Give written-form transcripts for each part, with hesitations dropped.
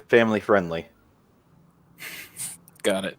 family friendly. Got it.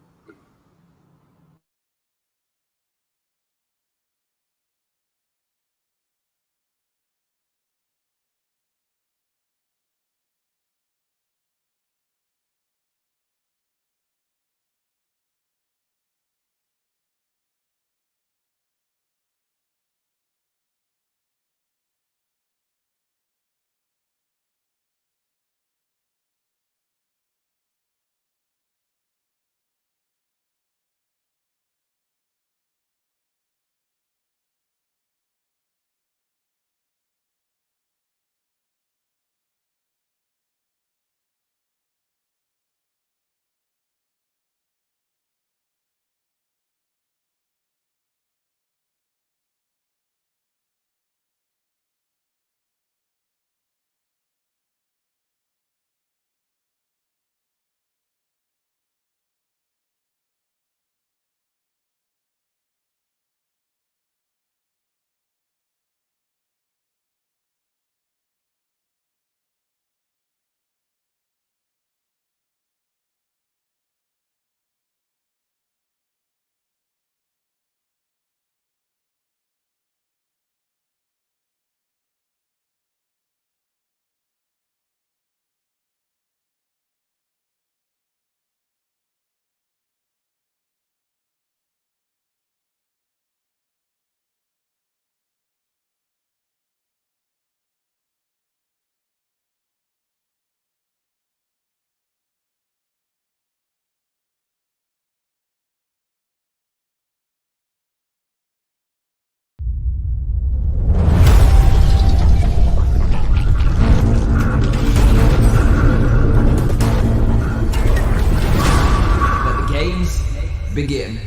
Begin.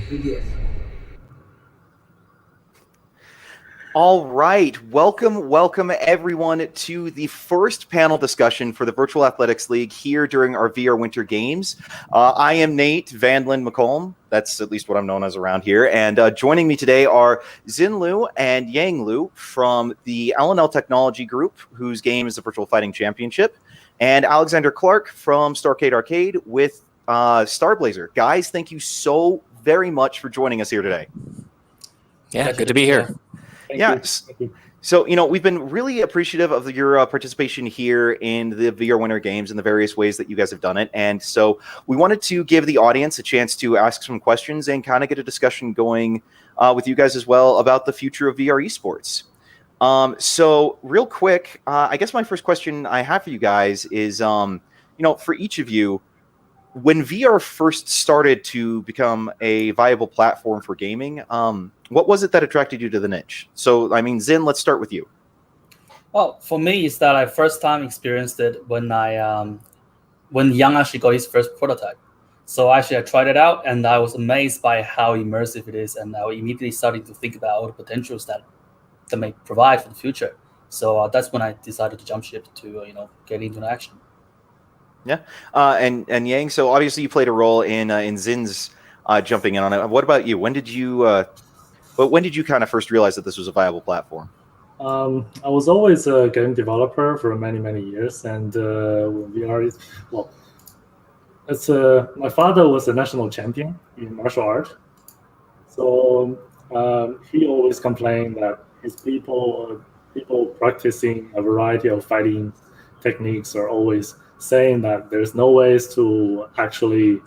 All right. Welcome everyone to the first panel discussion for the Virtual Athletics League here during our VR Winter Games. I am Nate Vandlan McComb. That's at least what I'm known as around here. And joining me today are Xin Liu and Yang Liu from the L&L Technology group, whose game is the Virtual Fighting Championship, and Alexander Clark from Starcade Arcade with Starblazer. Guys, thank you so very much for joining us here today. Yeah, good to be here. Thank you. So, we've been really appreciative of your participation here in the VR Winter Games and the various ways that you guys have done it. And so we wanted to give the audience a chance to ask some questions and kind of get a discussion going with you guys as well about the future of VR esports. So real quick, I guess my first question I have for you guys is, for each of you, when VR first started to become a viable platform for gaming, what was it that attracted you to the niche? So, Xin, let's start with you. Well, for me, it's that I first time experienced it when when Yang actually got his first prototype. So actually, I tried it out, and I was amazed by how immersive it is, and I immediately started to think about all the potentials that may provide for the future. So that's when I decided to jump ship to get into action. Yeah, and Yang. So obviously, you played a role in Xin's jumping in on it. What about you? When did you kind of first realize that this was a viable platform? I was always a game developer for many years, and my father was a national champion in martial art, so he always complained that his people practicing a variety of fighting techniques are always saying that there's no ways to actually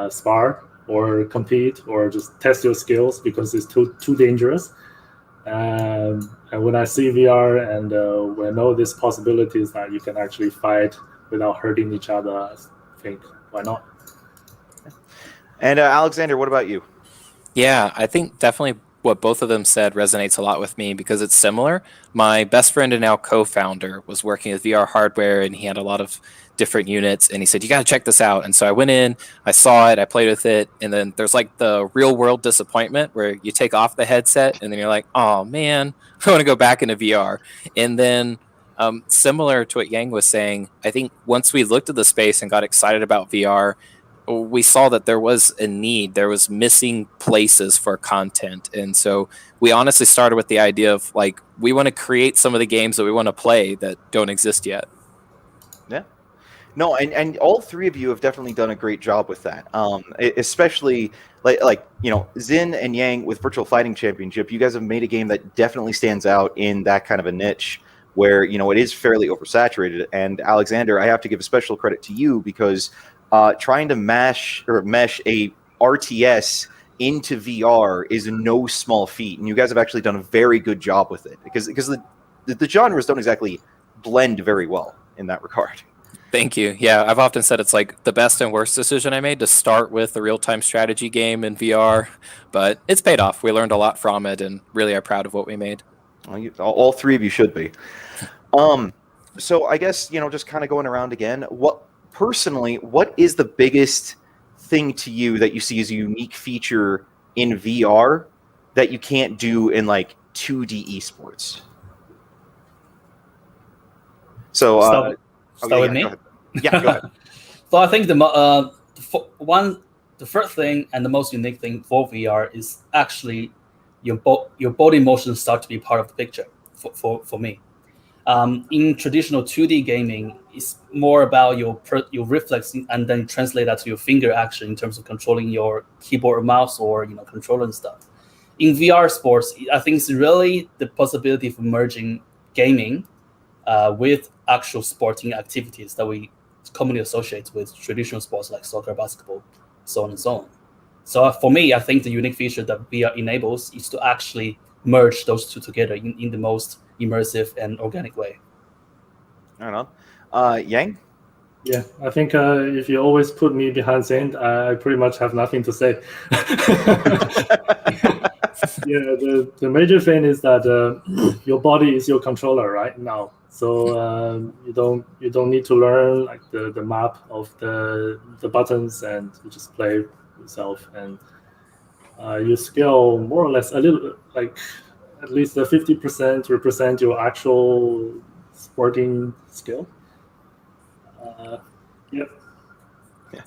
spar or compete or just test your skills because it's too dangerous. And when I see VR and when I know these possibilities that you can actually fight without hurting each other, I think, why not? And Alexander, what about you? Yeah, I think definitely what both of them said resonates a lot with me because it's similar. My best friend and now co-founder was working with VR hardware, and he had a lot of different units, and he said, you got to check this out. And so I went in, I saw it, I played with it, and then there's like the real world disappointment where you take off the headset and then you're like, oh man, I want to go back into VR. And then similar to what Yang was saying, I think once we looked at the space and got excited about VR, we saw that there was a need, there was missing places for content. And so we honestly started with the idea of like, we want to create some of the games that we want to play that don't exist yet. Yeah. No, and all three of you have definitely done a great job with that. Especially like Xin and Yang with Virtual Fighting Championship. You guys have made a game that definitely stands out in that kind of a niche where it is fairly oversaturated. And Alexander, I have to give a special credit to you because trying to mesh a RTS into VR is no small feat, and you guys have actually done a very good job with it because the genres don't exactly blend very well in that regard. Thank you. Yeah, I've often said it's like the best and worst decision I made to start with a real-time strategy game in VR, but it's paid off. We learned a lot from it and really are proud of what we made. Well, all three of you should be. So I guess, just kind of going around again, what is the biggest thing to you that you see as a unique feature in VR that you can't do in like 2D esports? So, Start with me? Go ahead. Yeah, go ahead. So I think the first thing and the most unique thing for VR is actually your body motion start to be part of the picture for me. In traditional 2D gaming, it's more about your reflex and then translate that to your finger action in terms of controlling your keyboard or mouse or controller and stuff. In VR sports, I think it's really the possibility of merging gaming with actual sporting activities that we commonly associate with traditional sports like soccer, basketball, so on and so on. So for me, I think the unique feature that VR enables is to actually merge those two together in the most immersive and organic way. I don't know. Yang? Yeah, I think if you always put me behind Saint, I pretty much have nothing to say. Yeah, the major thing is that your body is your controller right now. So you don't need to learn like the map of the buttons, and you just play yourself, and you skill more or less a little like at least 50% represent your actual sporting skill.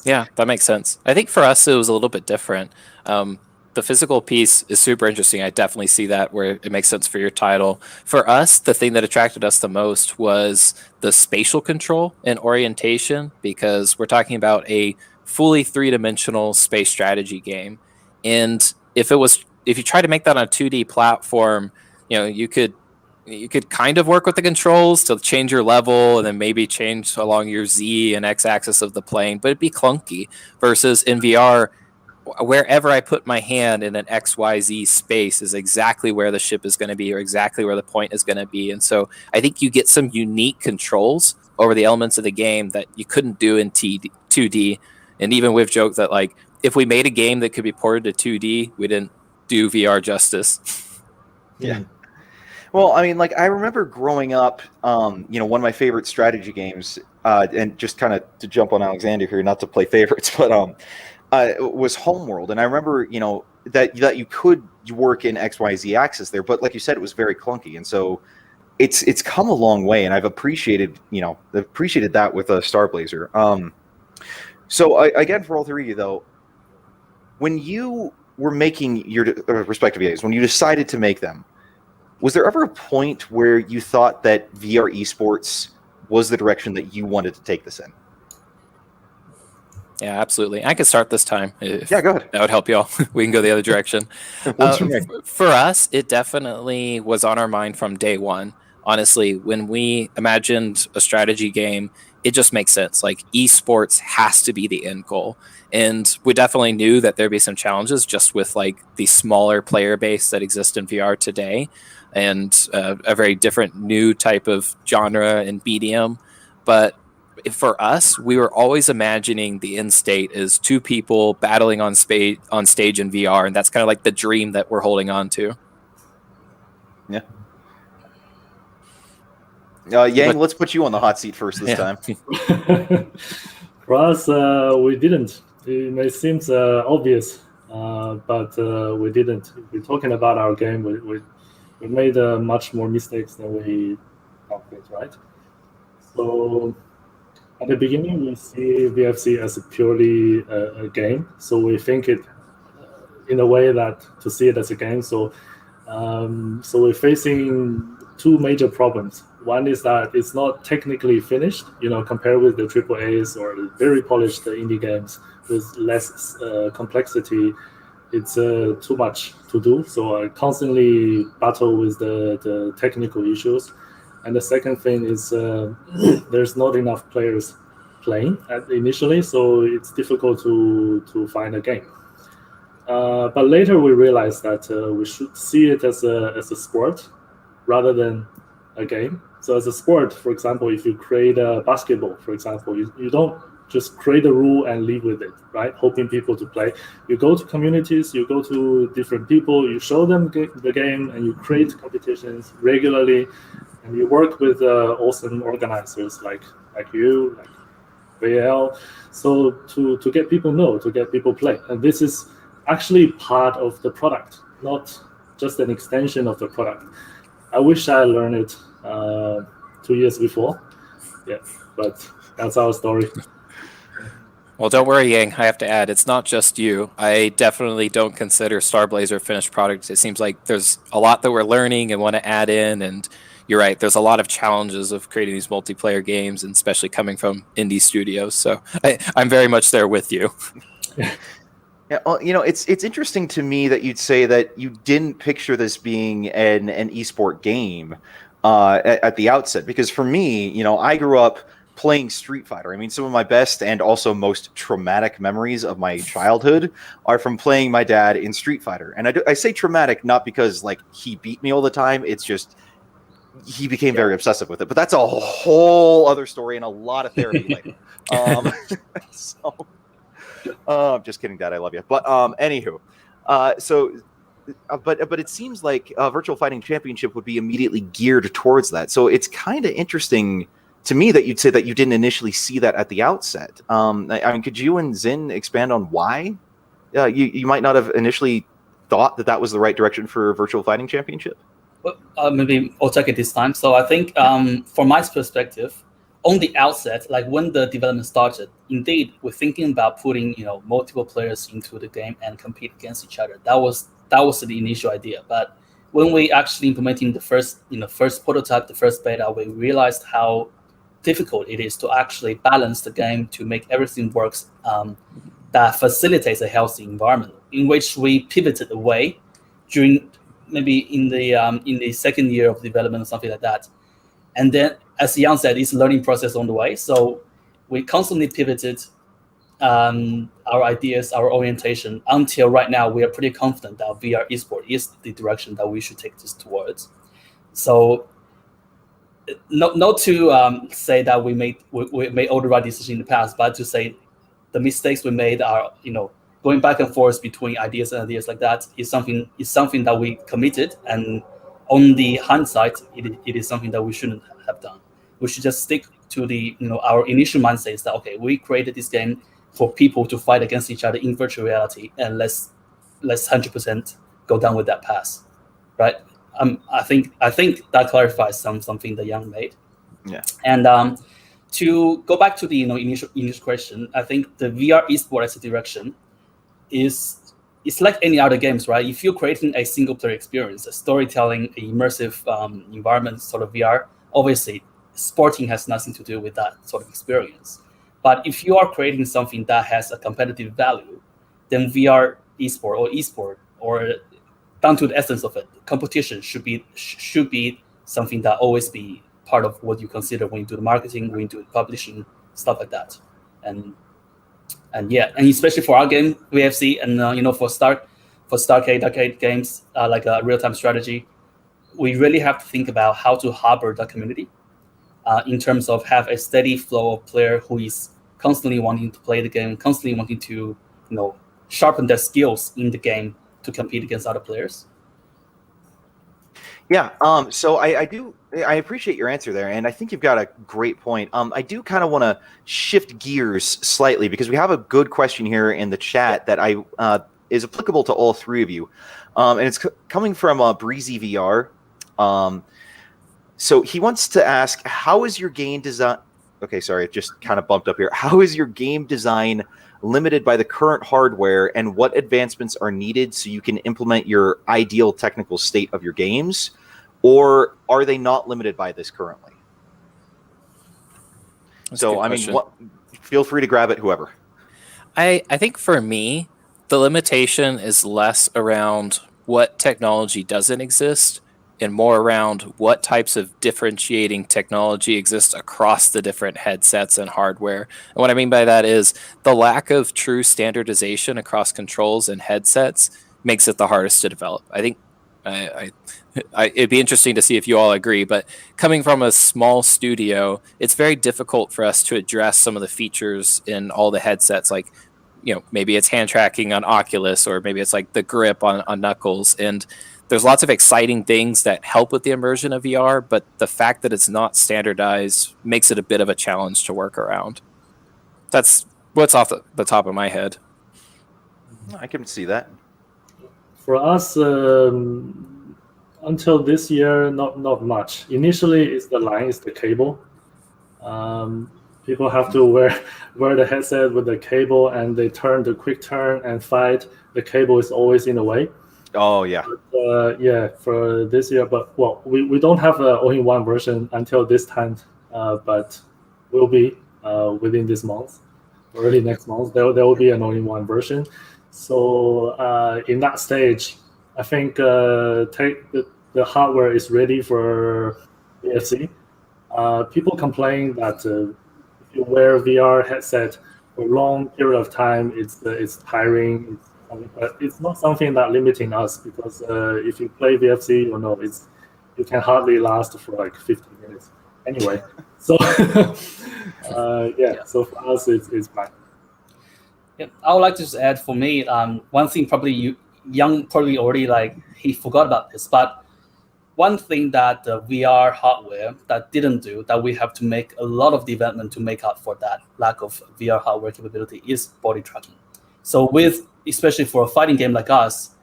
Yeah, that makes sense. I think for us, it was a little bit different. The physical piece is super interesting. I definitely see that where it makes sense for your title. For us, the thing that attracted us the most was the spatial control and orientation, because we're talking about a fully three-dimensional space strategy game. And if you try to make that on a 2D platform, you could kind of work with the controls to change your level and then maybe change along your Z and X axis of the plane, but it'd be clunky. Versus in VR, wherever I put my hand in an XYZ space is exactly where the ship is going to be or exactly where the point is going to be. And so I think you get some unique controls over the elements of the game that you couldn't do in 2D. And even we've joked that like if we made a game that could be ported to 2D, we didn't do VR justice. Yeah. Well, I mean, like I remember growing up, one of my favorite strategy games, and just kind of to jump on Alexander here, not to play favorites, but was Homeworld, and I remember, that you could work in XYZ axis there, but like you said, it was very clunky, and so it's come a long way, and I've appreciated that with Starblazer. So again, for all three of you though, when you were making your respective games, when you decided to make them, was there ever a point where you thought that VR esports was the direction that you wanted to take this in? Yeah, absolutely. I can start this time. Yeah, go ahead. That would help y'all. We can go the other direction. For us, it definitely was on our mind from day one. Honestly, when we imagined a strategy game, it just makes sense. Like esports has to be the end goal. And we definitely knew that there'd be some challenges just with like the smaller player base that exists in VR today and a very different new type of genre and medium. But for us, we were always imagining the end state as two people battling on stage in VR, and that's kind of like the dream that we're holding on to. Yeah. Yang, let's put you on the hot seat first this time. For us, we didn't. It may seem obvious, but we didn't. We're talking about our game. We made much more mistakes than we thought, right? So at the beginning, we see VFC as a purely a game. So we think it in a way that to see it as a game. So we're facing two major problems. One is that it's not technically finished, compared with the AAAs or the very polished indie games with less complexity. It's too much to do, so I constantly battle with the technical issues. And the second thing is there's not enough players playing initially, so it's difficult to find a game. But later we realized that we should see it as a sport rather than a game. So as a sport, for example, if you create a basketball, for example, you don't just create a rule and live with it, right? Hoping people to play. You go to communities, you go to different people, you show them the game, and you create competitions regularly, and you work with awesome organizers like you, like VL, so to get people to get people play. And this is actually part of the product, not just an extension of the product. I wish I learned it 2 years before. Yeah, but that's our story. Well, don't worry, Yang. I have to add, it's not just you. I definitely don't consider Starblazer a finished product. It seems like there's a lot that we're learning and want to add in. And you're right, there's a lot of challenges of creating these multiplayer games, and especially coming from indie studios. So I'm very much there with you. Yeah, well, it's interesting to me that you'd say that you didn't picture this being an esport game at the outset, because for me, I grew up playing Street Fighter. I mean, some of my best and also most traumatic memories of my childhood are from playing my dad in Street Fighter. And I say traumatic not because he beat me all the time. It's just he became very obsessive with it. But that's a whole other story and a lot of therapy later. So just kidding, Dad. I love you. But anywho, but it seems like Virtual Fighting Championship would be immediately geared towards that. So it's kind of interesting to me that you'd say that you didn't initially see that at the outset. I mean, could you and Xin expand on why you might not have initially thought that was the right direction for Virtual Fighting Championship? Well, maybe I'll take it this time. So I think from my perspective, on the outset, like when the development started, indeed, we're thinking about putting multiple players into the game and compete against each other. That was the initial idea. But when we actually implementing the first prototype, the first beta, we realized how difficult it is to actually balance the game to make everything works that facilitates a healthy environment, in which we pivoted away during maybe in the second year of development or something like that. And then, as Yang said, it's a learning process on the way. So we constantly pivoted our ideas, our orientation, until right now we are pretty confident that VR esports is the direction that we should take this towards. So not to say that we made all the right decisions in the past, but to say the mistakes we made are going back and forth between ideas and ideas like that is something that we committed, and on the hindsight, it is something that we shouldn't have done. We should just stick to the our initial mindset is that okay, we created this game for people to fight against each other in virtual reality, and let's 100% go down with that path, right? I think that clarifies something that Yang made. Yeah. And to go back to the initial question, I think the VR esports as a direction it's like any other games, right? If you're creating a single player experience, a storytelling, an immersive environment, sort of VR, obviously sporting has nothing to do with that sort of experience. But if you are creating something that has a competitive value, then VR esport or down to the essence of it, competition should be something that always be part of what you consider when you do the marketing, when you do the publishing, stuff like that. And especially for our game VFC, and for Starcade arcade games like a real-time strategy, we really have to think about how to harbor that community in terms of have a steady flow of player who is constantly wanting to play the game, constantly wanting to sharpen their skills in the game to compete against other players. Yeah. So I appreciate your answer there, and I think you've got a great point. I do kind of want to shift gears slightly because we have a good question here in the chat that is applicable to all three of you, and it's coming from Breezy VR. So he wants to ask, how is your game design? Okay, sorry, it just kind of bumped up here. How is your game design limited by the current hardware, and what advancements are needed so you can implement your ideal technical state of your games? or are they not limited by this currently? That's a So good I mean, question. feel free to grab it, whoever. I think for me, the limitation is less around what technology doesn't exist and more around what types of differentiating technology exists across the different headsets and hardware. And what I mean by that is the lack of true standardization across controls and headsets makes it the hardest to develop. I think it'd be interesting to see if you all agree, but coming from a small studio, it's very difficult for us to address some of the features in all the headsets, like, you know, maybe it's hand tracking on Oculus, or maybe it's like the grip on Knuckles. And there's lots of exciting things that help with the immersion of VR, but the fact that it's not standardized makes it a bit of a challenge to work around. That's what's off the top of my head. I can see that. For us, until this year, not much. Initially, it's the cable. People have to wear the headset with the cable, and they turn the quick turn and fight. The cable is always in the way. Oh yeah. But, yeah, for this year, but well, we don't have an all-in-one version until this time, but will be within this month, early next month. There will be an all-in-one version. So in that stage, I think the hardware is ready for VFC. People complain that if you wear a VR headset for a long period of time, it's tiring. But it's not something that limiting us, because if you play VFC, you can hardly last for like 15 minutes. Anyway, so yeah. So for us, it's fine. Yeah, I would like to just add, for me, one thing probably Young probably already he forgot about this, but one thing that the VR hardware that didn't do, that we have to make a lot of development to make up for that lack of VR hardware capability, is body tracking. So especially for a fighting game like us,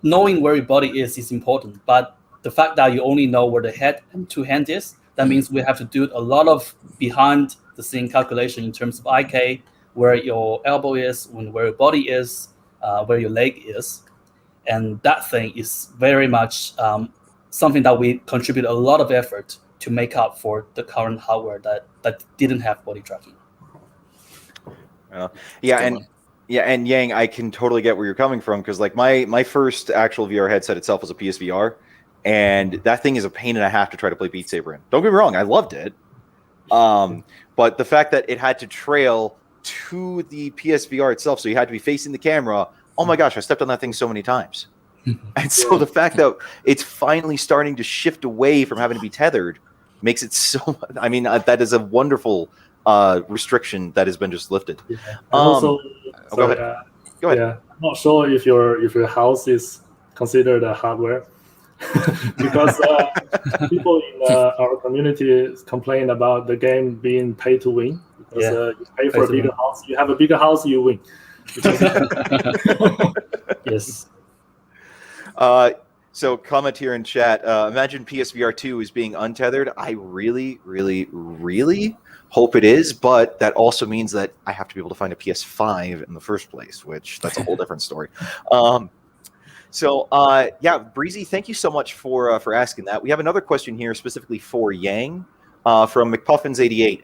knowing where your body is important, but the fact that you only know where the head and two hands is, that means we have to do a lot of behind the scene calculation in terms of IK, where your elbow is, where your body is, where your leg is. And that thing is very much something that we contribute a lot of effort to make up for the current hardware that didn't have body tracking. And Yang, I can totally get where you're coming from, because like my first actual VR headset itself was a PSVR, and that thing is a pain and a half to try to play Beat Saber in. Don't get me wrong, I loved it. But the fact that it had to trail to the PSVR itself, so you had to be facing the camera. Oh my gosh, I stepped on that thing so many times. And so the fact that it's finally starting to shift away from having to be tethered makes it so. I mean, that is a wonderful restriction that has been just lifted. Yeah. Also, go ahead. Yeah, I'm not sure if your house is considered a hardware, because people in our community complain about the game being pay to win. Because you pay for a bigger house, you have a bigger house, you win. Yes. So comment here in chat. Imagine PSVR 2 is being untethered. I really, really, really hope it is, but that also means that I have to be able to find a PS5 in the first place, which that's a whole different story. Yeah, Breezy, thank you so much for asking that. We have another question here specifically for Yang from McPuffins88.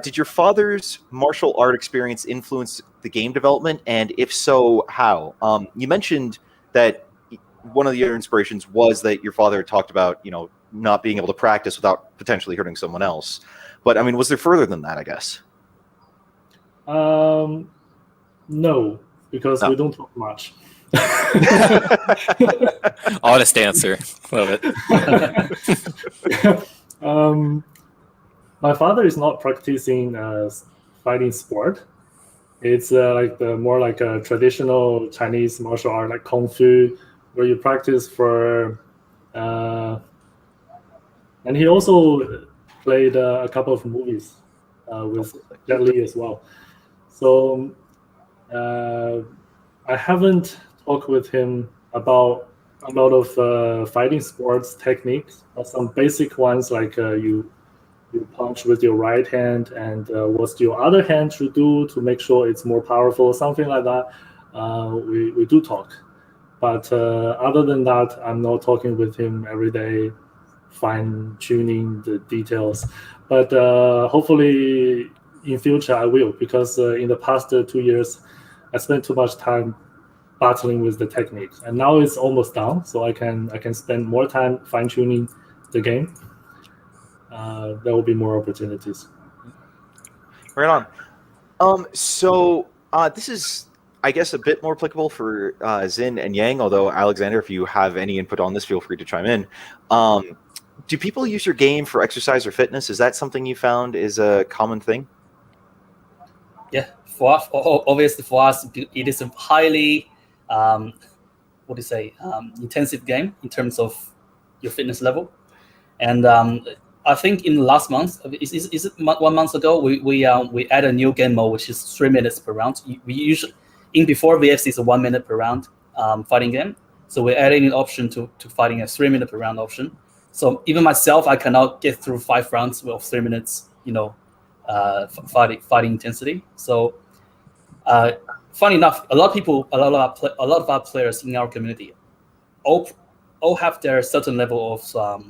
Did your father's martial art experience influence the game development? And if so, how? You mentioned that one of the other inspirations was that your father talked about, not being able to practice without potentially hurting someone else. But I mean, was there further than that, I guess? No, because we don't talk much. Honest answer. Love it. My father is not practicing fighting sport. It's more like a traditional Chinese martial art, like Kung Fu, where you practice for. And he also played a couple of movies with Jet Li as well. So I haven't talked with him about a lot of fighting sports techniques, but some basic ones like you punch with your right hand, and what your other hand should do to make sure it's more powerful, something like that. We do talk. But other than that, I'm not talking with him every day, fine-tuning the details. But hopefully in future I will, because in the past 2 years, I spent too much time battling with the techniques, and now it's almost done, so I can spend more time fine-tuning the game. There will be more opportunities. Right on. So this is, I guess, a bit more applicable for Xin and Yang, although Alexander, if you have any input on this, feel free to chime in. Do people use your game for exercise or fitness? Is that something you found is a common thing? Yeah, for us, obviously for us, it is a highly, intensive game in terms of your fitness level. And I think in the last month, is it 1 month ago, we added a new game mode, which is 3 minutes per round. We usually, before VFC is a 1 minute per round fighting game. So we're adding an option to fighting a 3 minute per round option. So even myself, I cannot get through 5 rounds of 3 minutes, fighting intensity. So funny enough, a lot of our players in our community all have their certain level of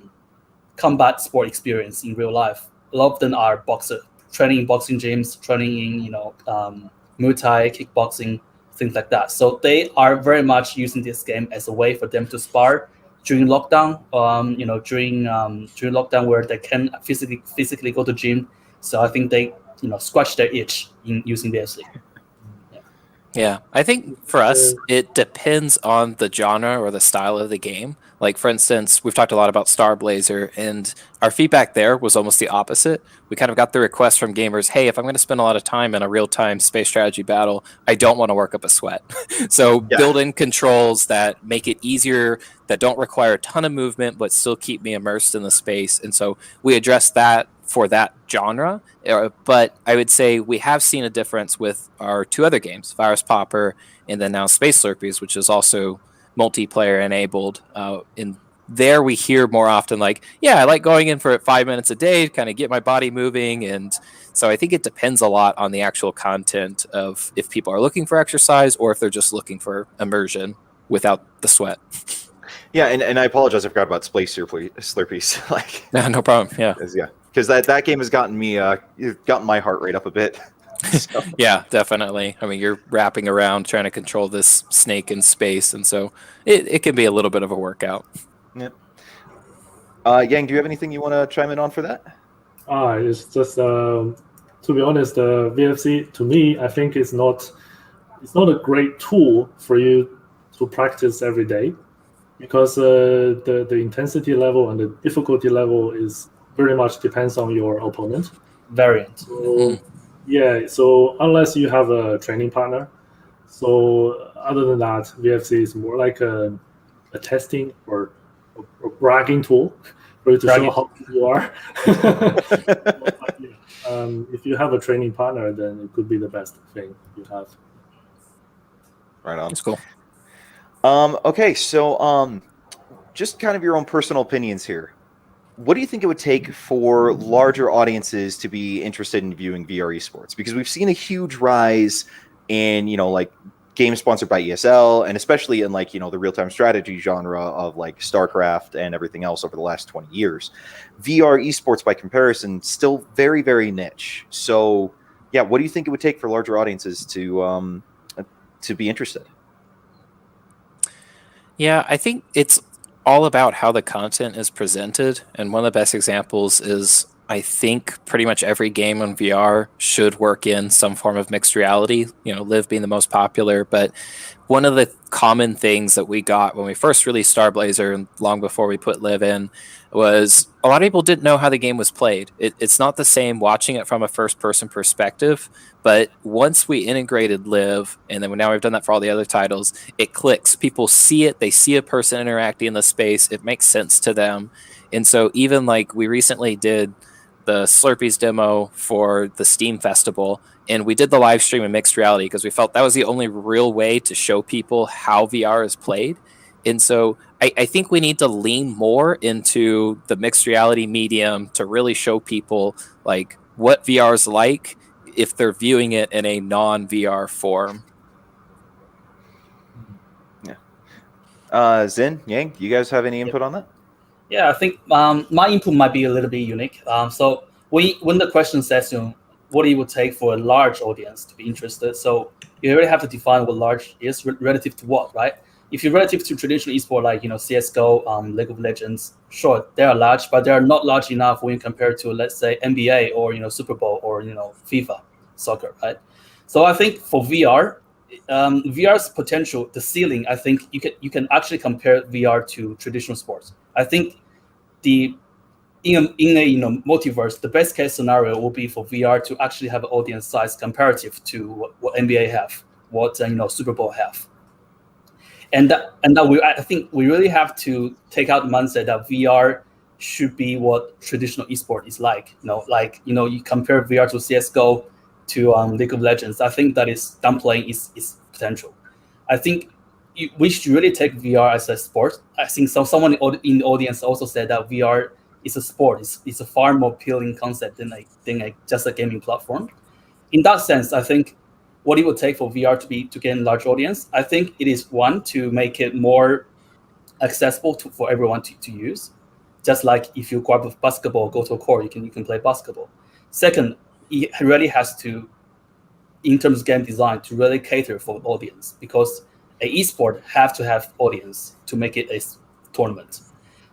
combat sport experience in real life. A lot of them are boxer, training in boxing gyms, training in Muay Thai, kickboxing, things like that. So they are very much using this game as a way for them to spar during lockdown. During lockdown where they can physically go to gym. So I think they scratch their itch in using VFC. Yeah, I think for us, it depends on the genre or the style of the game. Like, for instance, we've talked a lot about Starblazer, and our feedback there was almost the opposite. We kind of got the request from gamers, hey, if I'm going to spend a lot of time in a real-time space strategy battle, I don't want to work up a sweat. So build in controls that make it easier, that don't require a ton of movement, but still keep me immersed in the space. And so we addressed that for that genre, but I would say we have seen a difference with our 2 other games, Virus Popper and then now Space Slurpees, which is also multiplayer enabled. In there we hear more often like, yeah, I like going in for 5 minutes a day to kind of get my body moving. And so I think it depends a lot on the actual content of if people are looking for exercise or if they're just looking for immersion without the sweat. Yeah, and I apologize, I forgot about Space Slurpees. Like, no problem. Yeah. Because that game has gotten me, gotten my heart rate up a bit. So. Yeah, definitely. I mean, you're wrapping around trying to control this snake in space, and so it can be a little bit of a workout. Yep. Yang, do you have anything you want to chime in on for that? It's just to be honest, VFC to me, I think it's not a great tool for you to practice every day, because the intensity level and the difficulty level is very much depends on your opponent. Variant. So, yeah, so unless you have a training partner, so other than that, VFC is more like a testing or a bragging tool for you to show how good you are. If you have a training partner, then it could be the best thing you have. Right on. That's cool. Okay, so just kind of your own personal opinions here. What do you think it would take for larger audiences to be interested in viewing VR esports? Because we've seen a huge rise in, like games sponsored by ESL, and especially in the real-time strategy genre of like StarCraft and everything else over the last 20 years. VR esports, by comparison, still very, very niche. So, yeah, what do you think it would take for larger audiences to be interested? Yeah, I think it's all about how the content is presented. And one of the best examples is I think pretty much every game on VR should work in some form of mixed reality, Live being the most popular. But one of the common things that we got when we first released Starblazer and long before we put Live in was a lot of people didn't know how the game was played. It's not the same watching it from a first-person perspective, but once we integrated Live, and then now we've done that for all the other titles, it clicks. People see it. They see a person interacting in the space. It makes sense to them. And so even like we recently did the Slurpees demo for the Steam Festival, and we did the live stream in mixed reality because we felt that was the only real way to show people how VR is played. And so I think we need to lean more into the mixed reality medium to really show people like what VR is like if they're viewing it in a non-VR form. Yeah. Xin, Yang, you guys have any input on that? Yeah, I think my input might be a little bit unique. So when the question says, what it would take for a large audience to be interested, so you really have to define what large is relative to what, right? If you're relative to traditional esport like CS:GO, League of Legends, sure, they are large, but they are not large enough when you compare to, let's say, NBA or Super Bowl or FIFA soccer, right? So I think for VR, VR's potential, the ceiling, I think you can actually compare VR to traditional sports. I think in a multiverse, the best case scenario will be for VR to actually have an audience size comparative to what NBA have, what Super Bowl have, and I think we really have to take out the mindset that VR should be what traditional esport is like. You compare VR to CS:GO to League of Legends. I think that is downplaying its potential. I think we should really take VR as a sport. I think someone in the audience also said that VR is a sport. It's a far more appealing concept than just a gaming platform. In that sense, I think what it would take for VR to gain a large audience, I think it is one, to make it more accessible for everyone to use. Just like if you grab a basketball, go to a court, you can play basketball. Second, it really has to, in terms of game design, to really cater for the audience, because a esport have to have audience to make it a tournament.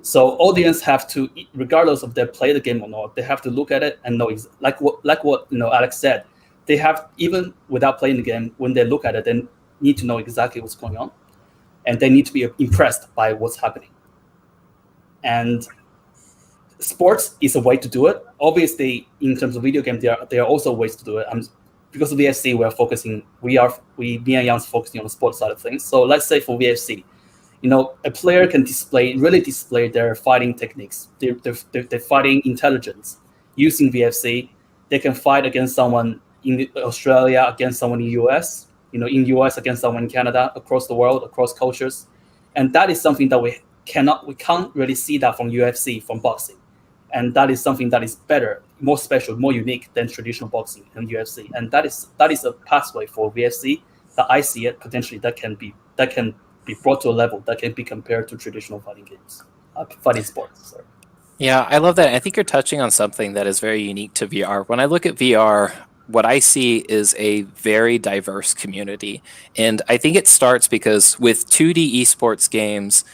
So audience have to, regardless of they play the game or not, they have to look at it and know like what Alex said. They have, even without playing the game, when they look at it, they need to know exactly what's going on, and they need to be impressed by what's happening. And sports is a way to do it. Obviously, in terms of video game, there are also ways to do it. Because of VFC, me and Yang's focusing on the sports side of things. So let's say for VFC, a player can really display their fighting techniques, their fighting intelligence using VFC. They can fight against someone in Australia, against someone in US, in US against someone in Canada, across the world, across cultures, and that is something that we can't really see that from UFC, from boxing, and that is something that is better, more special, more unique than traditional boxing and UFC, and that is a pathway for VFC that I see it potentially that can be brought to a level that can be compared to traditional fighting games, fighting sports. Sorry. Yeah, I love that. I think you're touching on something that is very unique to VR. When I look at VR, what I see is a very diverse community. And I think it starts because with 2D esports games,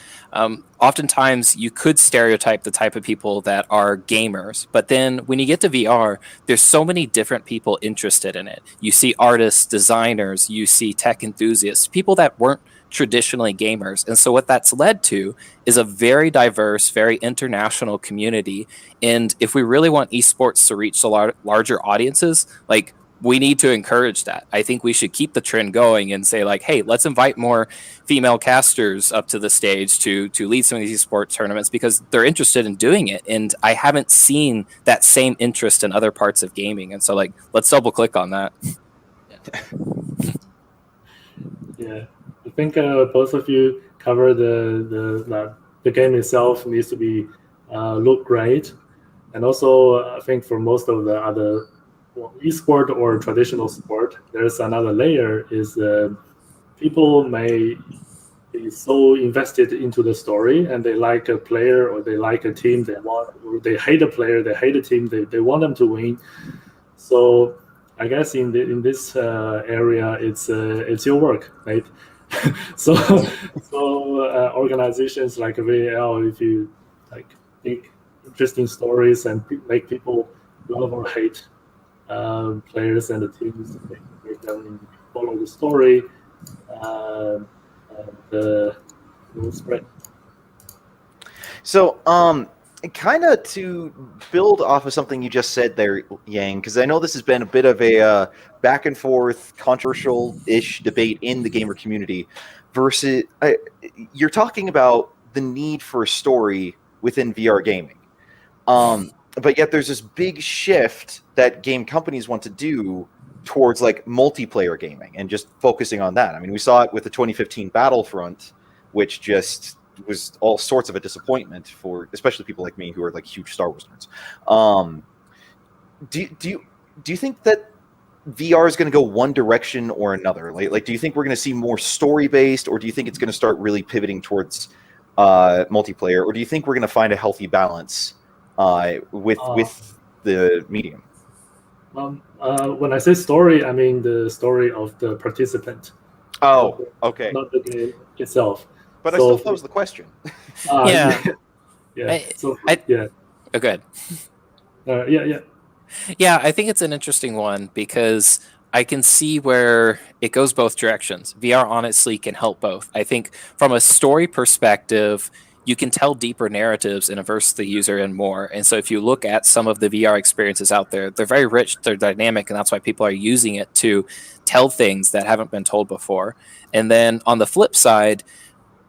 oftentimes you could stereotype the type of people that are gamers. But then when you get to VR, there's so many different people interested in it. You see artists, designers, you see tech enthusiasts, people that weren't traditionally gamers. And so what that's led to is a very diverse, very international community. And if we really want esports to reach the larger audiences, like, we need to encourage that. I think we should keep the trend going and say, like, hey, let's invite more female casters up to the stage to lead some of these esports tournaments, because they're interested in doing it. And I haven't seen that same interest in other parts of gaming. And so, like, let's double click on that. Yeah, I think both of you cover the game itself needs to be look great, and also I think for most of the other esport or traditional sport, there's another layer is people may be so invested into the story, and they like a player or they like a team they want, or they hate a player, they hate a team, they want them to win. So I guess in this area, it's your work, right? so organizations like VAL, if you like make interesting stories and make people love or hate players and the teams, make them follow the story, and will spread. So, kind of to build off of something you just said there, Yang, because I know this has been a bit of a back and forth, controversial-ish debate in the gamer community. Versus, you're talking about the need for a story within VR gaming, but yet there's this big shift that game companies want to do towards like multiplayer gaming and just focusing on that. I mean, we saw it with the 2015 Battlefront, which just was all sorts of a disappointment for especially people like me who are like huge Star Wars nerds. Do you think that VR is going to go one direction or another? Like, do you think we're going to see more story-based, or do you think it's going to start really pivoting towards multiplayer, or do you think we're going to find a healthy balance with the medium? When I say story, I mean the story of the participant. Oh, okay. Not the game itself. But I still pose the question. Yeah. Yeah. Oh, good. Yeah, I think it's an interesting one because I can see where it goes both directions. VR honestly can help both. I think from a story perspective, you can tell deeper narratives and immerse the user in more. And so if you look at some of the VR experiences out there, they're very rich, they're dynamic, and that's why people are using it to tell things that haven't been told before. And then on the flip side,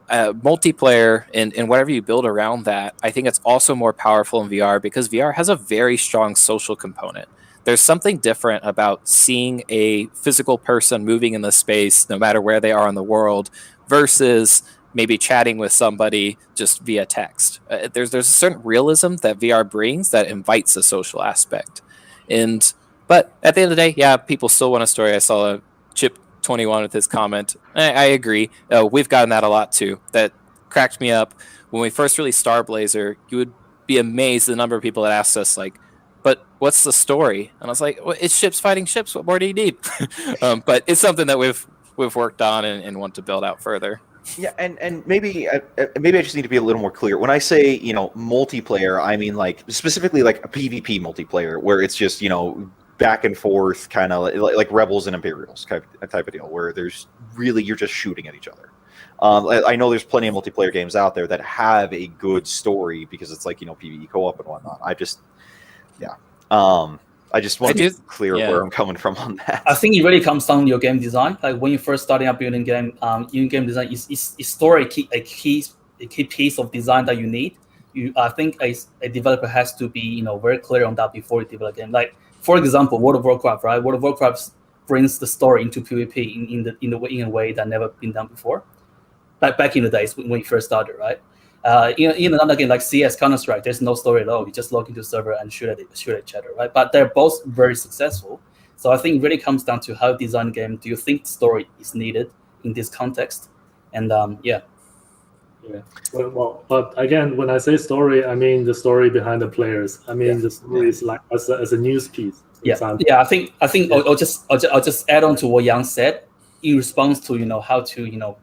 multiplayer and whatever you build around that, I think it's also more powerful in VR because VR has a very strong social component. There's something different about seeing a physical person moving in the space, no matter where they are in the world, versus maybe chatting with somebody just via text. There's a certain realism that VR brings that invites a social aspect. But at the end of the day, yeah, people still want a story. I saw a Chip 21 with his comment. I agree. We've gotten that a lot too. That cracked me up. When we first released Starblazer, you would be amazed the number of people that asked us, like, but what's the story? And I was like, well, it's ships fighting ships. What more do you need? But it's something that we've worked on and want to build out further. Yeah, and maybe I just need to be a little more clear. When I say, multiplayer, I mean like specifically like a PvP multiplayer where it's just, back and forth, kind of like Rebels and Imperials type of deal, where there's really you're just shooting at each other. I know there's plenty of multiplayer games out there that have a good story because it's like PvE co-op and whatnot. I just want to be clear where I'm coming from on that. I think it really comes down to your game design. Like when you're first starting up building game, game design is story a key piece of design that you need. I think a developer has to be very clear on that before you develop a game. Like for example, World of Warcraft, right? World of Warcraft brings the story into PvP in a way that never been done before. Like back in the days when you first started, right? In another game like CS, Counter-Strike, there's no story at all. You just log into the server and shoot at each other, right? But they're both very successful. So I think it really comes down to how you design a game. Do you think story is needed in this context? And Yeah. Well, but again, when I say story, I mean the story behind the players. I mean the story is like as a news piece. I think I'll just add on to what Yang said in response to how to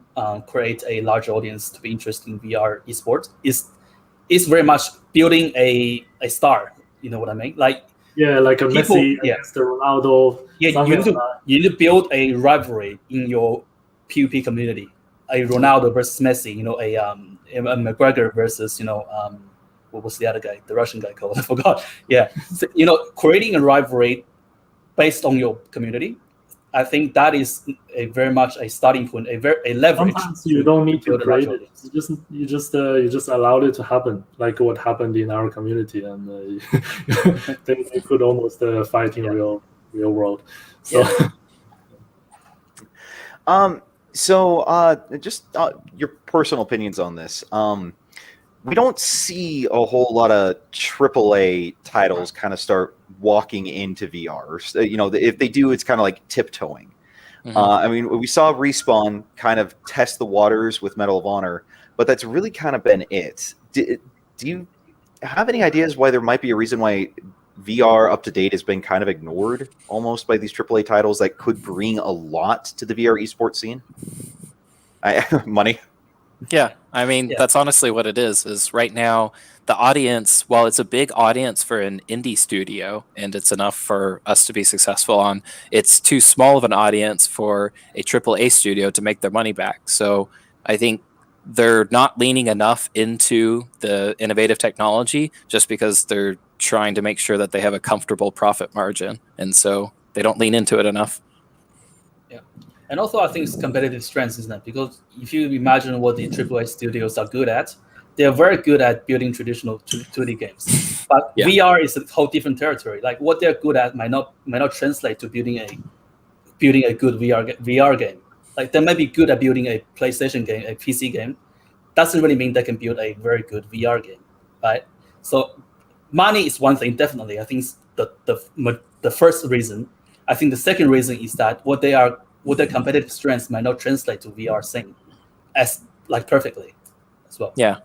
create a large audience to be interested in VR esports is very much building a star. You know what I mean? Like like a Messi against the Ronaldo. Yeah, you need to build a rivalry in your PvP community. A Ronaldo versus Messi, a McGregor versus what was the other guy, the Russian guy called? I forgot. Yeah, so, creating a rivalry based on your community. I think that is very much a starting point, a leverage. Sometimes you don't need to create it. You just allowed it to happen, like what happened in our community, and they could almost fight in real world. So. So, just your personal opinions on this. We don't see a whole lot of AAA titles kind of start walking into VR. If they do, it's kind of like tiptoeing. Mm-hmm. I mean, we saw Respawn kind of test the waters with Medal of Honor, but that's really kind of been it. Do you have any ideas why there might be a reason why VR up to date has been kind of ignored almost by these AAA titles that could bring a lot to the VR esports scene? Money. Yeah, I mean, that's honestly what it is right now, the audience, while it's a big audience for an indie studio and it's enough for us to be successful on, it's too small of an audience for a AAA studio to make their money back. So I think they're not leaning enough into the innovative technology just because they're trying to make sure that they have a comfortable profit margin. And so they don't lean into it enough. Yeah. And also I think it's competitive strengths, isn't it? Because if you imagine what the AAA studios are good at, they're very good at building traditional 2D games. But VR is a whole different territory. Like what they're good at might not translate to building a good VR game. Like they might be good at building a PlayStation game, a PC game. Doesn't really mean they can build a very good VR game, right? So money is one thing, definitely. I think it's the first reason. I think the second reason is that what their competitive strengths might not translate to VR thing as like perfectly as well. Yeah,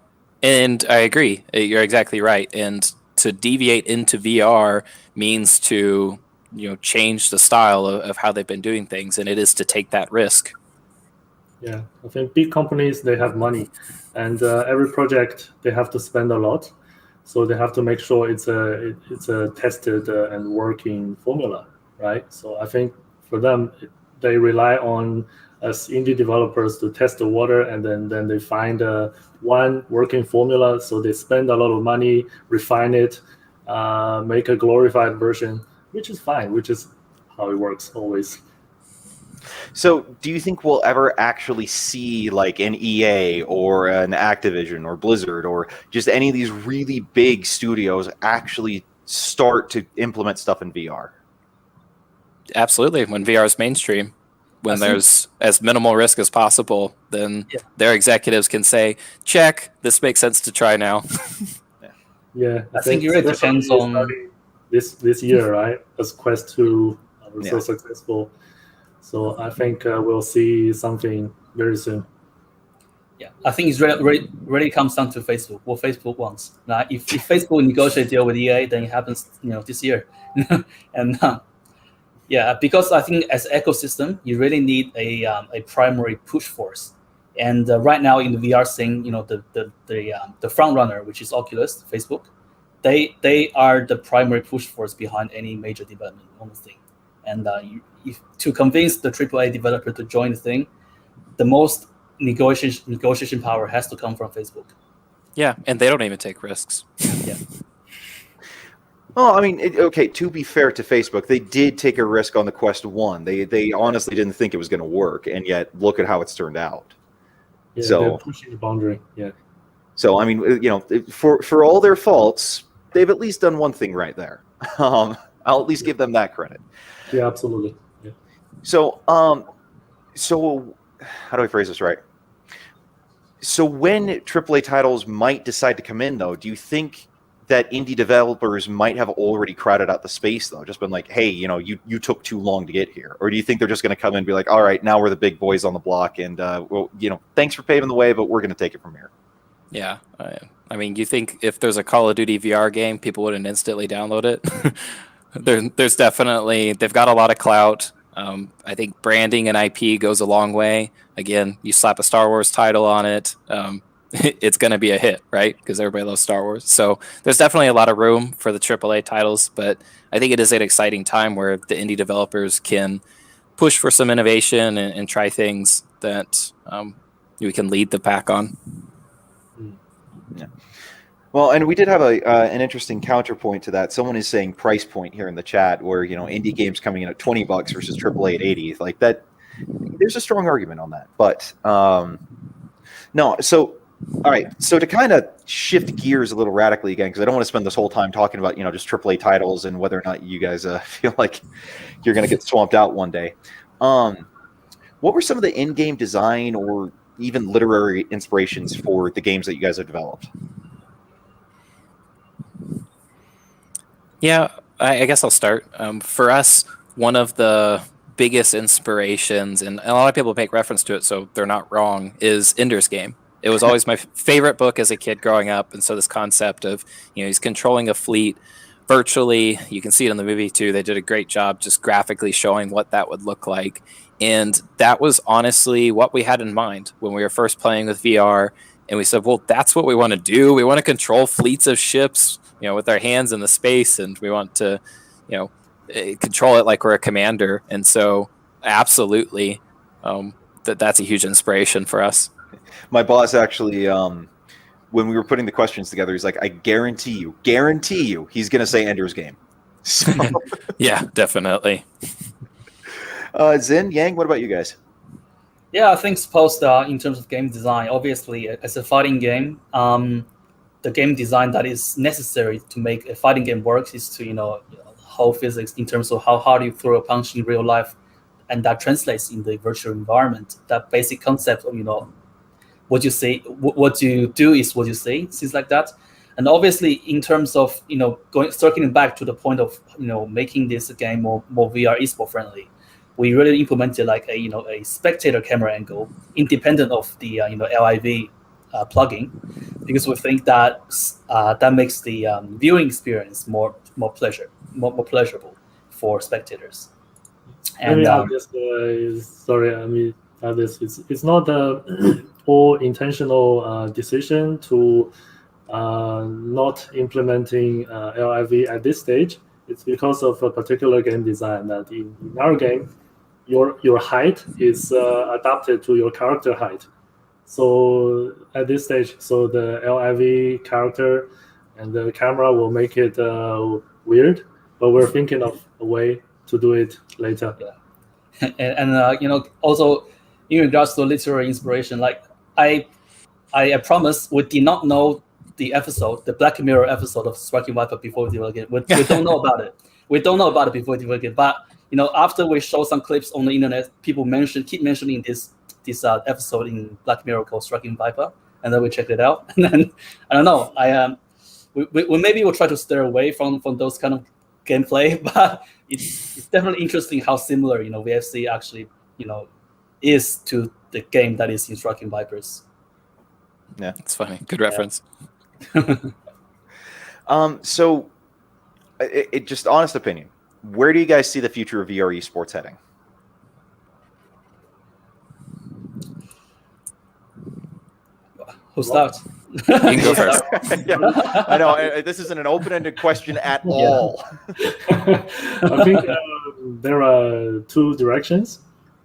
and I agree. You're exactly right. And to deviate into VR means to change the style of how they've been doing things, and it is to take that risk. Yeah, I think big companies, they have money, and every project they have to spend a lot, so they have to make sure it's a tested and working formula, right? So I think for them, they rely on us indie developers to test the water, and then they find one working formula. So they spend a lot of money, refine it, make a glorified version, which is fine, which is how it works always. So, do you think we'll ever actually see like an EA or an Activision or Blizzard or just any of these really big studios actually start to implement stuff in VR? Absolutely. When VR is mainstream, when there's as minimal risk as possible, then their executives can say, check, this makes sense to try now. Yeah, I think it really depends on this year, right? As Quest 2 was so successful. So I think we'll see something very soon. Yeah, I think it's really comes down to Facebook. What Facebook wants. Now, if Facebook negotiate a deal with EA, then it happens, this year. And because I think as ecosystem, you really need a primary push force. And right now in the VR thing, the front runner, which is Oculus, Facebook, they are the primary push force behind any major development on the thing. And to convince the AAA developer to join the thing, the most negotiation power has to come from Facebook. Yeah, and they don't even take risks. Yeah. Well, I mean, okay, to be fair to Facebook, they did take a risk on the Quest 1. They honestly didn't think it was going to work, and yet look at how it's turned out. Yeah, so they're pushing the boundary. Yeah. So, I mean, for all their faults, they've at least done one thing right there. I'll at least give them that credit. Yeah, absolutely. Yeah. So how do I phrase this right? So when AAA titles might decide to come in, though, do you think that indie developers might have already crowded out the space, though? Just been like, hey, you took too long to get here. Or do you think they're just going to come in and be like, all right, now we're the big boys on the block, and, thanks for paving the way, but we're going to take it from here? Yeah. I mean, you think if there's a Call of Duty VR game, people wouldn't instantly download it? There's definitely, they've got a lot of clout. I think branding and IP goes a long way. Again, you slap a Star Wars title on it, it's going to be a hit, right? Because everybody loves Star Wars. So there's definitely a lot of room for the AAA titles, but I think it is an exciting time where the indie developers can push for some innovation and try things that we can lead the pack on. Yeah. Well, and we did have an interesting counterpoint to that. Someone is saying price point here in the chat, where indie games coming in at $20 versus AAA at $80. Like that, there's a strong argument on that. But no, so all right. So to kind of shift gears a little radically again, because I don't want to spend this whole time talking about just AAA titles and whether or not you guys feel like you're going to get swamped out one day. What were some of the in-game design or even literary inspirations for the games that you guys have developed? Yeah, I guess I'll start. For us, one of the biggest inspirations, and a lot of people make reference to it, so they're not wrong, is Ender's Game. It was always my favorite book as a kid growing up, and so this concept of, he's controlling a fleet virtually. You can see it in the movie too. They did a great job just graphically showing what that would look like. And that was honestly what we had in mind when we were first playing with VR. And we said, well, that's what we want to do. We want to control fleets of ships, with our hands in the space, and we want to, control it like we're a commander. And so absolutely, that's a huge inspiration for us. My boss actually, when we were putting the questions together, he's like, I guarantee you, he's going to say Ender's Game. So, yeah, definitely. Xin, Yang, what about you guys? Yeah, I think supposed in terms of game design, obviously as a fighting game, the game design that is necessary to make a fighting game work is to whole physics in terms of how hard you throw a punch in real life, and that translates in the virtual environment. That basic concept of what you say, what you do is what you say, things like that. And obviously, in terms of circling back to the point of making this game more VR esport friendly, we really implemented like a spectator camera angle independent of the LIV plugin, because we think that that makes the viewing experience more pleasurable for spectators. And it's not a all intentional decision to not implementing LIV at this stage. It's because of a particular game design that in our game, your height is adapted to your character height. So at this stage, so the LIV character and the camera will make it weird, but we're thinking of a way to do it later. Yeah. And also in regards to literary inspiration, like I promise we did not know the Black Mirror episode of Striking Viper before we developed it. We don't know about it. We don't know about it before we developed it. But after we show some clips on the internet, people keep mentioning this episode in Black Mirror called Striking Viper, and then we checked it out. And then I don't know. We maybe will try to steer away from those kind of gameplay, but it's definitely interesting how similar VFC actually is to the game that is in Striking Vipers. Yeah, it's funny. Good reference. So, it just honest opinion. Where do you guys see the future of VR esports heading? Who starts? You can go first. Yeah, I know this isn't an open-ended question at all. I think there are two directions.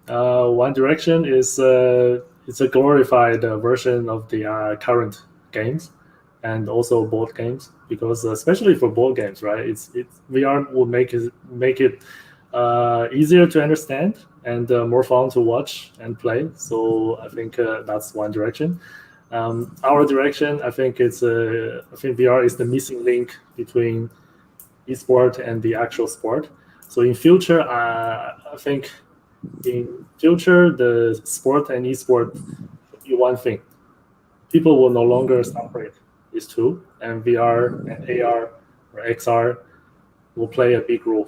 One direction is it's a glorified version of the current games, and also board games, because especially for board games, right? It's VR will make it easier to understand and more fun to watch and play. So I think that's one direction. Our direction, I think VR is the missing link between esport and the actual sport. So in future, I think in future the sport and esport will be one thing. People will no longer separate these two, and VR and AR or XR will play a big role.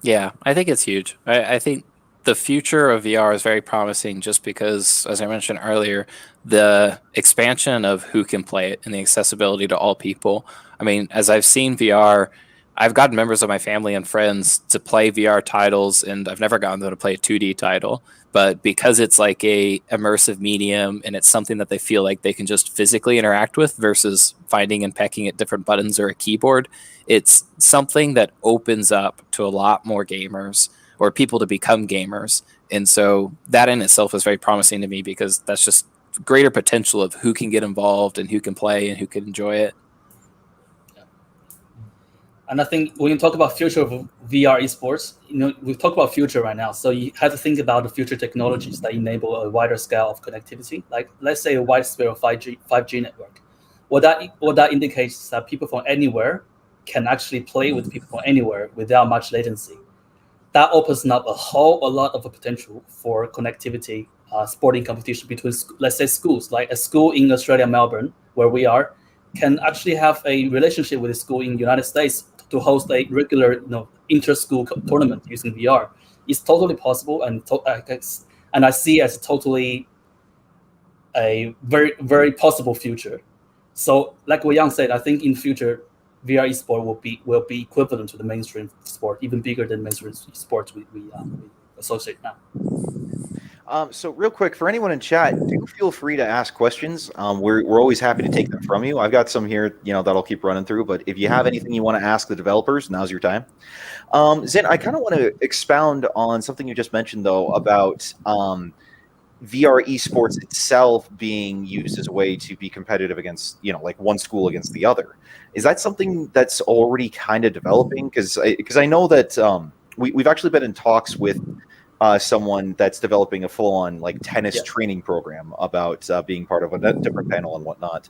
Yeah, I think it's huge. I think the future of VR is very promising just because, as I mentioned earlier, the expansion of who can play it and the accessibility to all people. I mean, as I've seen VR, I've gotten members of my family and friends to play VR titles, and I've never gotten them to play a 2D title. But because it's like a immersive medium and it's something that they feel like they can just physically interact with versus finding and pecking at different buttons or a keyboard, it's something that opens up to a lot more gamers or people to become gamers. And so that in itself is very promising to me, because that's just greater potential of who can get involved and who can play and who can enjoy it. And I think when you talk about future of VR esports, we've talked about future right now. So you have to think about the future technologies that enable a wider scale of connectivity. Like, let's say a wide scale 5G network. What that indicates is that people from anywhere can actually play with people from anywhere without much latency. That opens up a lot of potential for connectivity, sporting competition between, let's say, schools. Like a school in Australia, Melbourne, where we are, can actually have a relationship with a school in the United States to host a regular, inter-school tournament using VR. It's totally possible, and I see it as totally a very, very possible future. So, like what Yang said, I think in future, VR esport will be equivalent to the mainstream sport, even bigger than mainstream sports we associate now. So real quick, for anyone in chat, do feel free to ask questions. We're always happy to take them from you. I've got some here, that I'll keep running through. But if you have anything you want to ask the developers, now's your time. Xin, I kind of want to expound on something you just mentioned, though, about VR esports itself being used as a way to be competitive against, like one school against the other. Is that something that's already kind of developing? Because I know that we've actually been in talks with someone that's developing a full-on tennis training program about being part of a different panel and whatnot.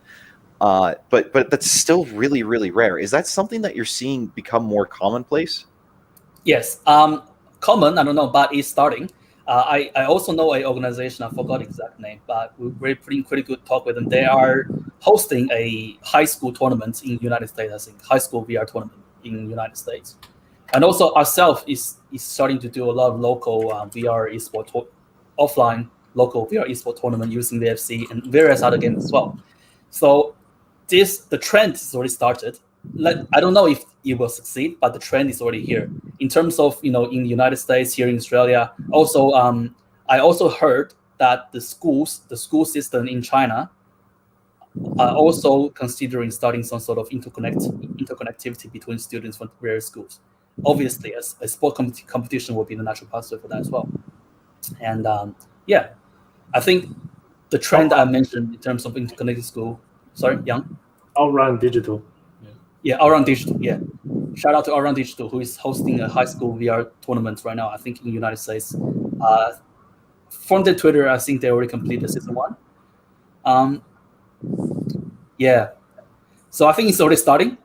But that's still really, really rare. Is that something that you're seeing become more commonplace? Yes, common. I don't know, but it's starting. I also know an organization, I forgot the exact name, but we're pretty good talk with them. They are hosting a high school tournament in the United States, I think, high school VR tournament in the United States. And also ourselves is starting to do a lot of local VR esports, offline local VR esports tournament using VFC and various other games as well. So the trend is already started. I don't know if it will succeed, but the trend is already here. In terms of, in the United States, here in Australia. Also, I also heard that the school system in China are also considering starting some sort of interconnectivity between students from various schools. Obviously, a sport competition will be the natural pathway for that as well. And I think the trend I mentioned in terms of interconnected school. Sorry, Yang? Outrun Digital. Yeah, Outrun Digital. Yeah, shout out to Outrun Digital, who is hosting a high school VR tournament right now. I think in the United States. From their Twitter, I think they already completed season 1. Yeah, so I think it's already starting.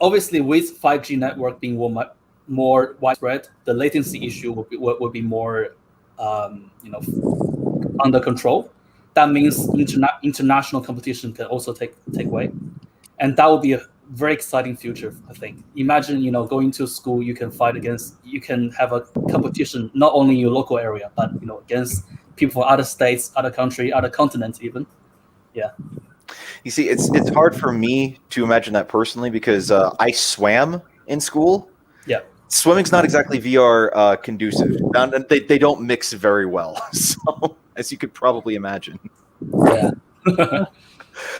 Obviously, with 5G network being more widespread, the latency issue will be more, under control. That means international competition can also take way, and that would be a very exciting future. I think. Imagine going to school, you can have a competition not only in your local area, but against people from other states, other country, other continents even. Yeah. You see, it's hard for me to imagine that personally because I swam in school. Yeah. Swimming's not exactly VR conducive. They don't mix very well. So, as you could probably imagine. Yeah.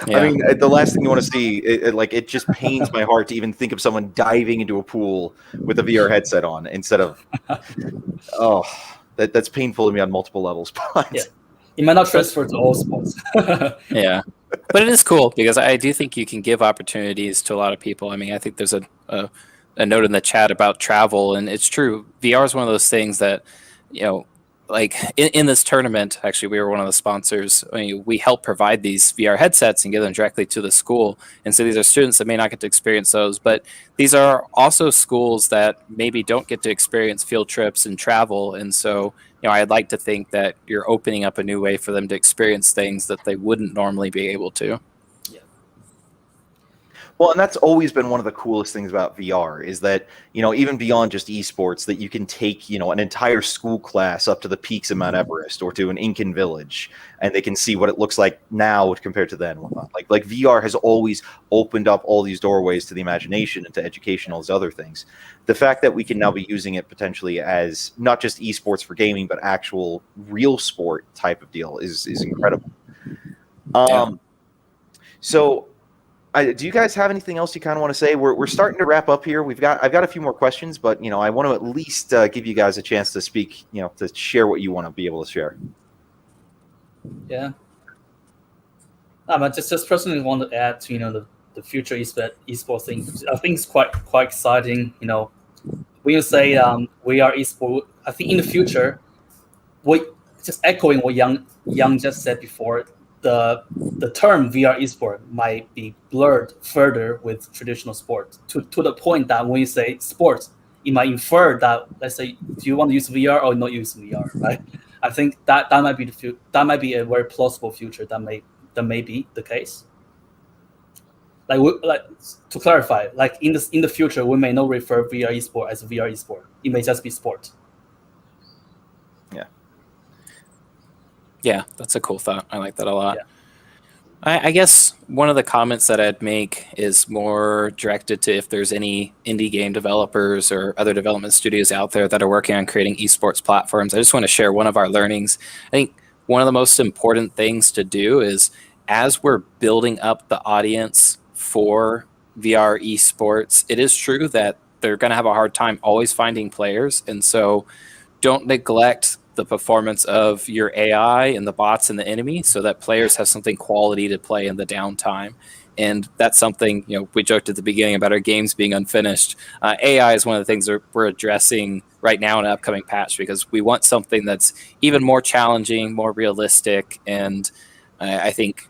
Yeah. I mean, the last thing you want to see, it just pains my heart to even think of someone diving into a pool with a VR headset on instead of. Oh, that's painful to me on multiple levels. But yeah. It might not transfer to all sports. Yeah. But it is cool because I do think you can give opportunities to a lot of people. I mean, I think there's a note in the chat about travel, and it's true. VR is one of those things that, like in this tournament, actually, we were one of the sponsors. We help provide these VR headsets and give them directly to the school. And so these are students that may not get to experience those, but these are also schools that maybe don't get to experience field trips and travel. And so, I'd like to think that you're opening up a new way for them to experience things that they wouldn't normally be able to. Well, and that's always been one of the coolest things about VR is that, even beyond just esports, that you can take, an entire school class up to the peaks of Mount Everest or to an Incan village, and they can see what it looks like now compared to then. Like VR has always opened up all these doorways to the imagination and to education, all these other things. The fact that we can now be using it potentially as not just esports for gaming, but actual real sport type of deal is incredible. So. Do you guys have anything else you kind of want to say? We're starting to wrap up here. I've got a few more questions, but I want to at least give you guys a chance to speak. To share what you want to be able to share. Yeah. I just personally want to add to the future esports thing. I think it's quite exciting. When you say we are esports, I think in the future, just echoing what Yang just said before. The term VR esport might be blurred further with traditional sports to the point that when you say sports, it might infer that, let's say, do you want to use VR or not use VR, right? I think that might be that might be a very plausible future that may be the case. Like to clarify, like in the future, we may not refer VR esport as VR esport. It may just be sport. Yeah, that's a cool thought. I like that a lot. Yeah. I guess one of the comments that I'd make is more directed to if there's any indie game developers or other development studios out there that are working on creating esports platforms. I just want to share one of our learnings. I think one of the most important things to do is as we're building up the audience for VR esports, it is true that they're going to have a hard time always finding players. And so don't neglect the performance of your AI and the bots and the enemy so that players have something quality to play in the downtime. And that's something, we joked at the beginning about our games being unfinished. AI is one of the things that we're addressing right now in an upcoming patch because we want something that's even more challenging, more realistic. And I think,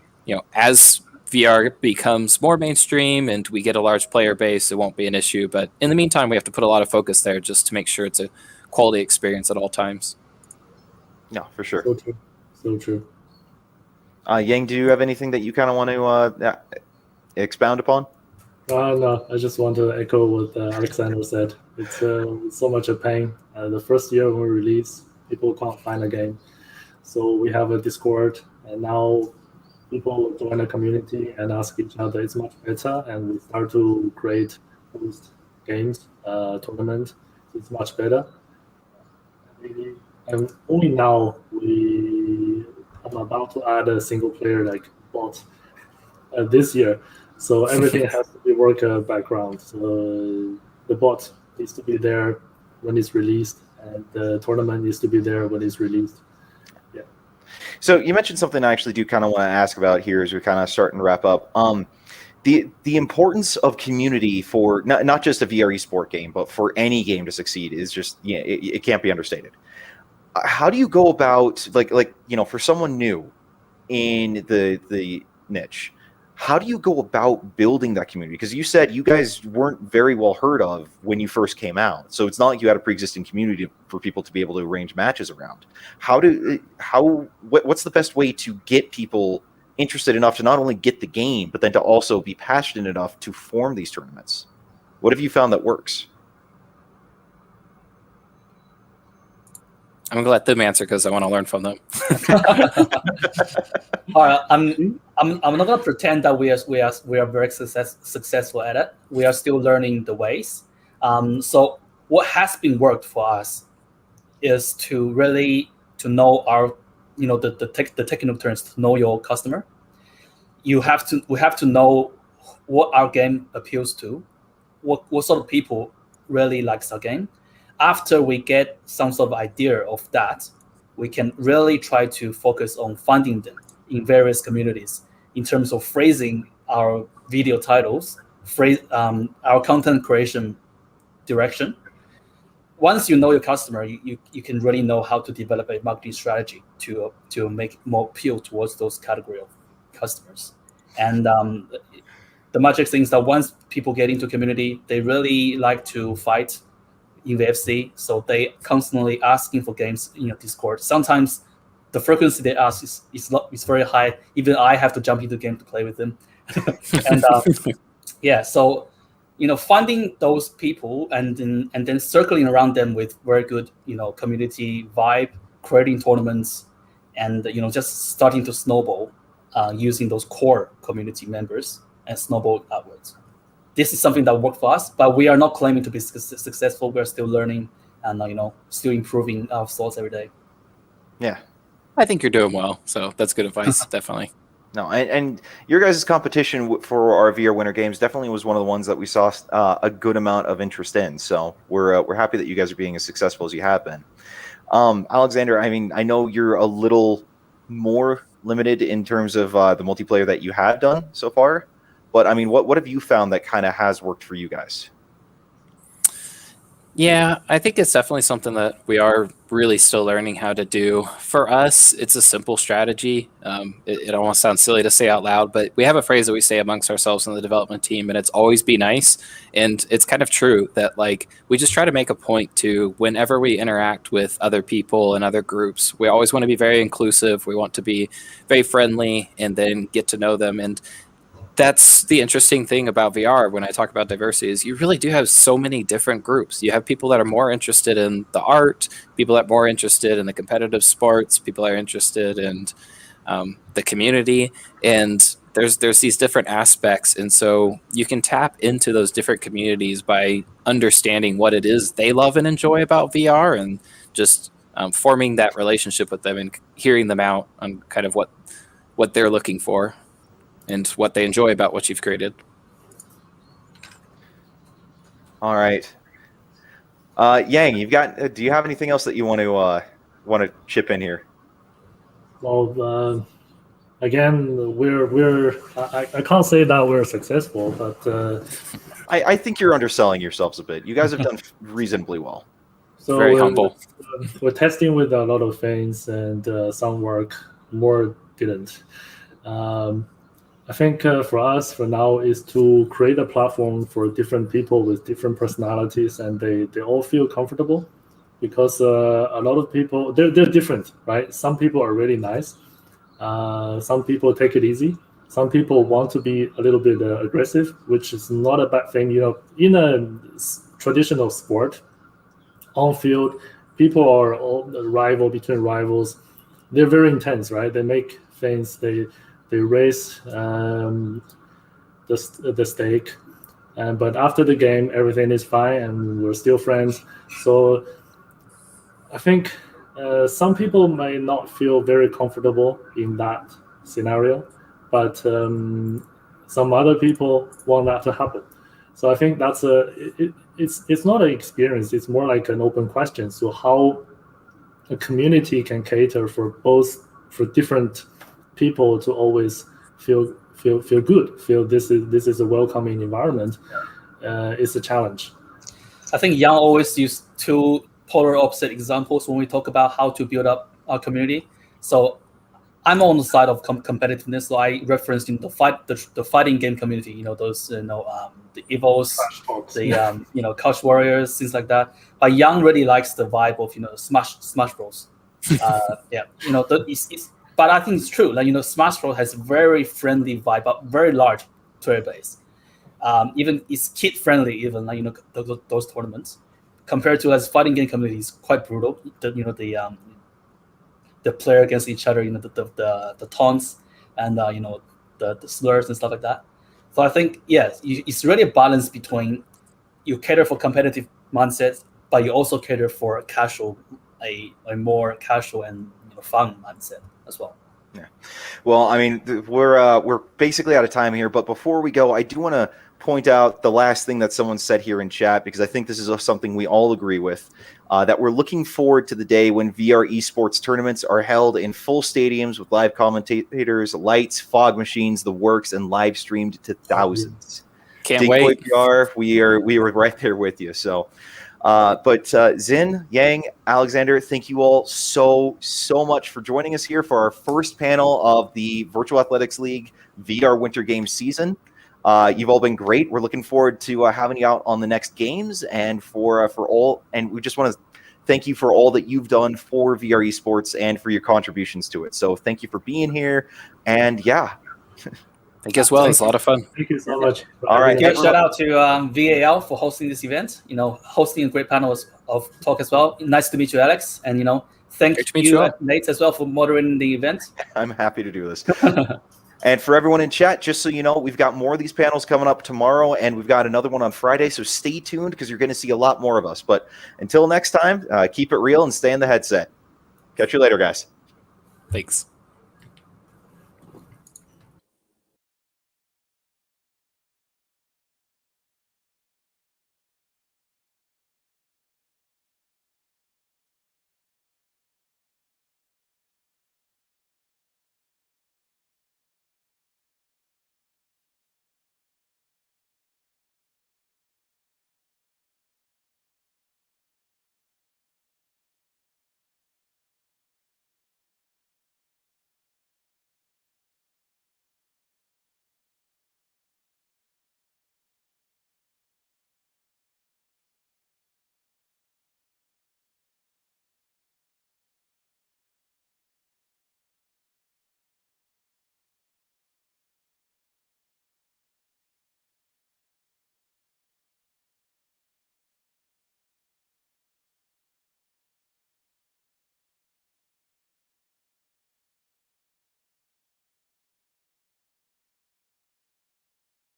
as VR becomes more mainstream and we get a large player base, it won't be an issue. But in the meantime, we have to put a lot of focus there just to make sure it's a quality experience at all times. No, for sure. So true. So true. Yang, do you have anything that you kind of want to expound upon? No, I just want to echo what Alexander said. It's so much a pain. The first year when we release, people can't find a game. So we have a Discord, and now people join the community and ask each other. It's much better, and we start to create host games, tournament. It's much better. And only now I'm about to add a single player like bot this year. So everything has to be work background. So the bot needs to be there when it's released, and the tournament needs to be there when it's released. Yeah. So you mentioned something I actually do kind of want to ask about here as we kind of start and wrap up. The importance of community for not just a VR esport game, but for any game to succeed is just it can't be understated. How do you go about like for someone new in the niche? How do you go about building that community? Because you said you guys weren't very well heard of when you first came out, so it's not like you had a pre-existing community for people to be able to arrange matches around. What's the best way to get people interested enough to not only get the game, but then to also be passionate enough to form these tournaments? What have you found that works? I'm gonna let them answer because I want to learn from them. All right, I'm not gonna pretend that we are very successful at it. We are still learning the ways. So what has been worked for us is to really know our the technical terms, to know your customer. We have to know what our game appeals to, what sort of people really likes our game. After we get some sort of idea of that, we can really try to focus on finding them in various communities in terms of phrasing our video titles, our content creation direction. Once you know your customer, you can really know how to develop a marketing strategy to make more appeal towards those category of customers. And the magic thing is that once people get into community, they really like to fight in the FC, so they constantly asking for games in your Discord. Sometimes the frequency they ask is very high. Even I have to jump into the game to play with them. And so finding those people and then circling around them with very good community vibe, creating tournaments, and just starting to snowball using those core community members and snowball outwards. This is something that worked for us, but we are not claiming to be successful. We're still learning and still improving our thoughts every day. Yeah, I think you're doing well, so that's good advice. Definitely. No, and your guys' competition for our VR Winter Games definitely was one of the ones that we saw a good amount of interest in. So we're happy that you guys are being as successful as you have been. Alexander, I mean, I know you're a little more limited in terms of the multiplayer that you have done so far. But I mean, what have you found that kind of has worked for you guys? Yeah, I think it's definitely something that we are really still learning how to do. For us, it's a simple strategy. It almost sounds silly to say out loud, but we have a phrase that we say amongst ourselves in the development team, and it's always be nice. And it's kind of true that we just try to make a point to, whenever we interact with other people and other groups, we always want to be very inclusive. We want to be very friendly and then get to know them. And that's the interesting thing about VR when I talk about diversity, is you really do have so many different groups. You have people that are more interested in the art, people that are more interested in the competitive sports, people that are interested in the community, and there's these different aspects. And so you can tap into those different communities by understanding what it is they love and enjoy about VR, and just forming that relationship with them and hearing them out on kind of what they're looking for and what they enjoy about what you've created. All right, Yang, do you have anything else that you want to chip in here? Well, again, I can't say that we're successful, but I think you're underselling yourselves a bit. You guys have done reasonably well. So very humble. We're testing with a lot of things, and some work, more didn't. I think for us, for now, is to create a platform for different people with different personalities, and they all feel comfortable. because a lot of people they're different, right? Some people are really nice. Some people take it easy. Some people want to be a little bit aggressive, which is not a bad thing. In a traditional sport, on field, people are all between rivals. They're very intense, right? They make things. They raise the stake, but after the game, everything is fine, and we're still friends. So I think some people may not feel very comfortable in that scenario, but some other people want that to happen. So I think that's it's not an experience. It's more like an open question. So how a community can cater for different people to always feel good, feel this is a welcoming environment. It's a challenge. I think Yang always use two polar opposite examples when we talk about how to build up our community. So I'm on the side of competitiveness. So I referenced the fighting game community. Those the Evos, the Couch Warriors, things like that. But Yang really likes the vibe of Smash Bros. But I think it's true. Like Smash Bros has very friendly vibe, but very large player base. Even it's kid friendly. Even those tournaments compared to as fighting game community is quite brutal. The player against each other, the taunts and the slurs and stuff like that. So I think it's really a balance between you cater for competitive mindsets, but you also cater for a more casual and fun mindset as well. Yeah. Well, I mean, we're basically out of time here, but before we go, I do want to point out the last thing that someone said here in chat, because I think this is something we all agree with, that we're looking forward to the day when VR esports tournaments are held in full stadiums with live commentators, lights, fog machines, the works, and live streamed to thousands. Can't wait. We were right there with you. So, but Xin, Yang, Alexander, thank you all so much for joining us here for our first panel of the Virtual Athletics League VR Winter Games season. You've all been great. We're looking forward to having you out on the next games, and for all. And we just want to thank you for all that you've done for VR esports and for your contributions to it. So thank you for being here. And yeah. Thank you as well. It's a lot of fun. Thank you so much. All right. Shout out to VAL for hosting this event. Hosting a great panel of talk as well. Nice to meet you, Alex. And thank you, Nate, as well for moderating the event. I'm happy to do this. And for everyone in chat, just so you know, we've got more of these panels coming up tomorrow, and we've got another one on Friday. So stay tuned because you're going to see a lot more of us. But until next time, keep it real and stay in the headset. Catch you later, guys. Thanks.